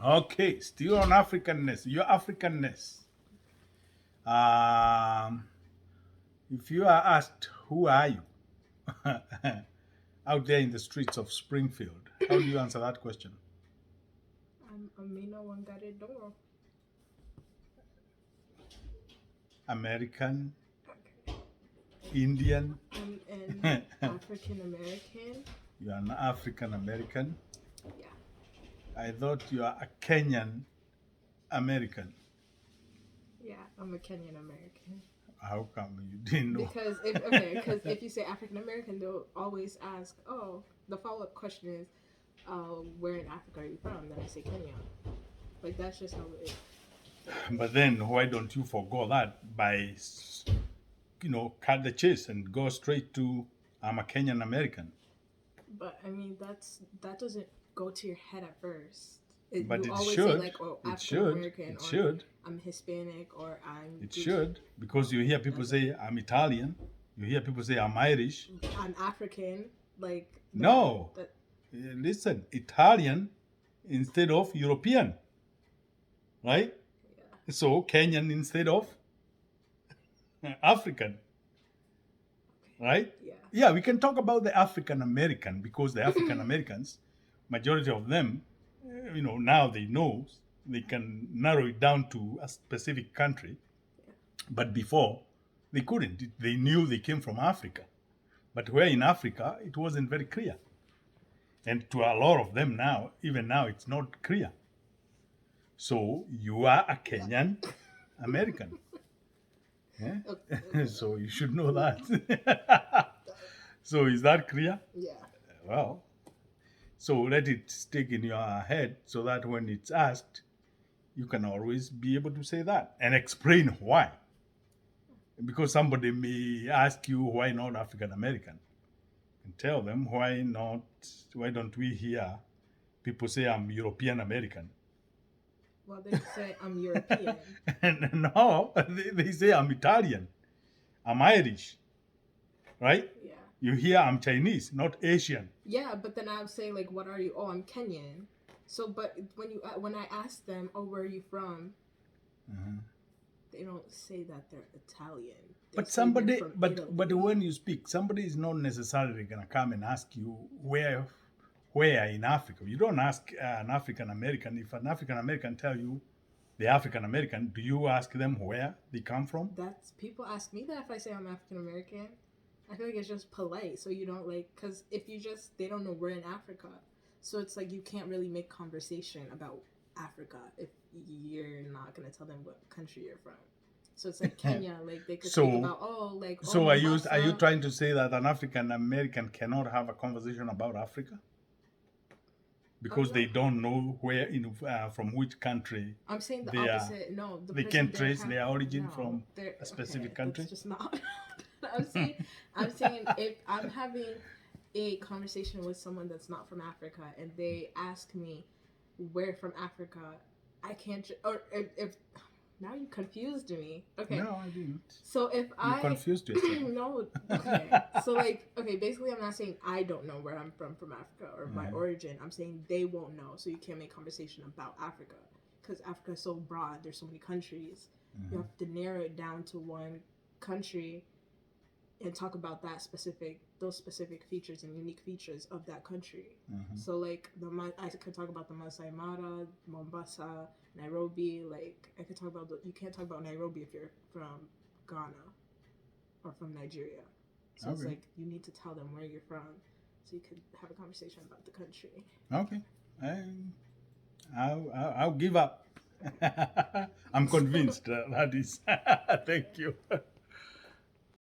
Okay, still on Africanness. Your Africanness. Um, if you are asked, who are you out there in the streets of Springfield, how do you answer that question? I'm Amina Wangaredoro. American, Okay. Indian. I'm an You African American. are an African American. Yeah. I thought you are a Kenyan American. Yeah, I'm a Kenyan American. How come you didn't know? Because if you say African American, they'll always ask, oh, the follow up question is, where in Africa are you from? Then I say Kenya. Like that's just how it But goes. then why don't you forgo that by, cut the chase and go straight to I'm a Kenyan American? But I mean, that doesn't go to your head at first. But You it always say should. like, oh, It African should. American, It or should. I'm Hispanic, or I'm It Jewish. should. Because you hear people Doesn't. say I'm Italian. You hear people say I'm Irish. I'm African. Like that. No. That Listen, Italian instead of European, right? yeah. So Kenyan instead of African, right? Yeah. Yeah, we can talk about the African American because the African Americans, majority of them, now they know they can narrow it down to a specific country. Yeah. But before, they couldn't. They knew they came from Africa. But where in Africa, it wasn't very clear. And to a lot of them now, even now, it's not clear. So you are a Kenyan American. Yeah? Okay. So you should know that. So is that clear? Yeah. Well, so let it stick in your head so that when it's asked, you can always be able to say that and explain why. Because somebody may ask you why not African American, and tell them why not. Why don't we hear people say I'm European American? Well, they say I'm European. And no, they say I'm Italian, I'm Irish, right? Yeah. You hear I'm Chinese, not Asian. Yeah, but then I would say like, what are you? Oh, I'm Kenyan. So, but when I ask them, oh, where are you from? Mhm. They don't say that they're Italian. They But say they're somebody, from but Italy. when you speak, somebody is not necessarily gonna come and ask you where in Africa. You don't ask an African American. If an African American tell you the African American, do you ask them where they come from? That's people ask me that if I say I'm African American. I feel like it's just polite, so you don't like because if you just they don't know we're in Africa, so it's like you can't really make conversation about Africa if you're not gonna tell them what country you're from. So it's like Kenya, like they could speak So, about oh are you Mombasa. trying to say that an African American cannot have a conversation about Africa because No, they don't know where from which country I'm saying the they are? opposite. No, the They person can't they're trace their origin no, from they're a okay. specific That's country. just not. I'm saying I'm saying if I'm having a conversation with someone that's not from Africa and they ask me where from Africa, I can't. Or if now you confused me. Okay, No, I didn't. so if You I confused yourself. no, okay, so like okay, basically I'm not saying I don't know where I'm from Africa or my Uh-huh. origin. I'm saying they won't know, so you can't make conversation about Africa because Africa is so broad. There's so many countries. You Uh-huh. have to narrow it down to one country and talk about those specific features and unique features of that country. Uh-huh. So like I could talk about the Masai Mara, Mombasa, Nairobi. Like I could talk about you can't talk about Nairobi if you're from Ghana or from Nigeria. So it's Okay. like you need to tell them where you're from so you could have a conversation about the country. Okay. I, I'll give up. I'm convinced that is. Thank you.